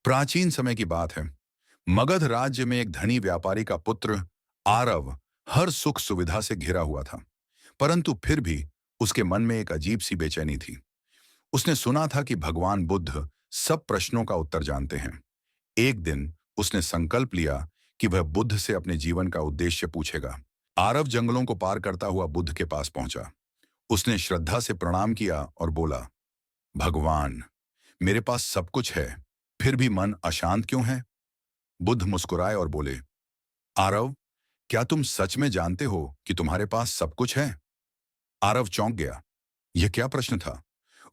प्राचीन समय की बात है। मगध राज्य में एक धनी व्यापारी का पुत्र आरव हर सुख सुविधा से घिरा हुआ था, परंतु फिर भी उसके मन में एक अजीब सी बेचैनी थी। उसने सुना था कि भगवान बुद्ध सब प्रश्नों का उत्तर जानते हैं। एक दिन उसने संकल्प लिया कि वह बुद्ध से अपने जीवन का उद्देश्य पूछेगा। आरव जंगलों को पार करता हुआ बुद्ध के पास पहुंचा। उसने श्रद्धा से प्रणाम किया और बोला, भगवान, मेरे पास सब कुछ है, फिर भी मन अशांत क्यों है? बुद्ध मुस्कुराए और बोले, आरव, क्या तुम सच में जानते हो कि तुम्हारे पास सब कुछ है? आरव चौंक गया। यह क्या प्रश्न था?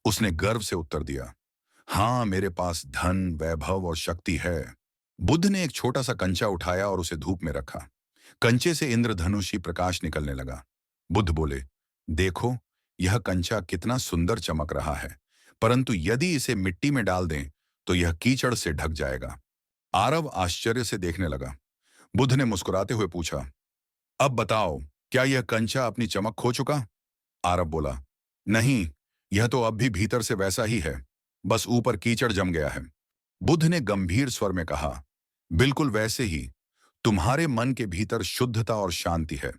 उसने गर्व से उत्तर दिया, हाँ, मेरे पास धन, वैभव और शक्ति है। बुद्ध ने एक छोटा सा कंचा उठाया और उसे धूप में रखा। कंचे से इंद्रधनुषी प्रकाश निकलने लगा। बुद्ध बोले, देखो, यह कंचा कितना सुंदर चमक रहा है, परंतु यदि इसे मिट्टी में डाल दें तो यह कीचड़ से ढक जाएगा। आरव आश्चर्य से देखने लगा। बुद्ध ने मुस्कुराते हुए पूछा, अब बताओ, क्या यह कंचा अपनी चमक खो चुका? आरव बोला, नहीं, यह तो अब भी भीतर से वैसा ही है, बस ऊपर कीचड़ जम गया है। बुद्ध ने गंभीर स्वर में कहा, बिल्कुल वैसे ही तुम्हारे मन के भीतर शुद्धता और शांति है,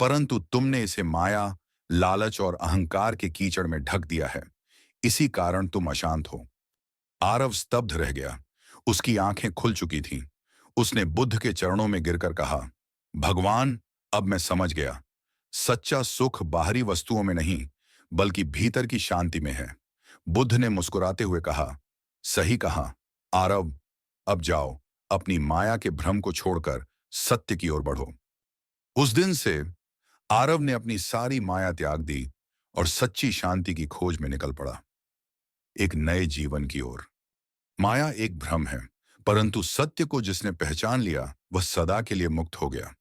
परंतु तुमने इसे माया, लालच और अहंकार के कीचड़ में ढक दिया है। इसी कारण तुम अशांत हो। आरव स्तब्ध रह गया। उसकी आंखें खुल चुकी थीं। उसने बुद्ध के चरणों में गिरकर कहा, भगवान, अब मैं समझ गया। सच्चा सुख बाहरी वस्तुओं में नहीं, बल्कि भीतर की शांति में है। बुद्ध ने मुस्कुराते हुए कहा, सही कहा, आरव, अब जाओ, अपनी माया के भ्रम को छोड़कर सत्य की ओर बढ़ो। उस दिन से आरव ने अपनी सारी माया त्याग दी और सच्ची शांति की खोज में निकल पड़ा, एक नए जीवन की ओर। माया एक भ्रम है, परंतु सत्य को जिसने पहचान लिया वह सदा के लिए मुक्त हो गया।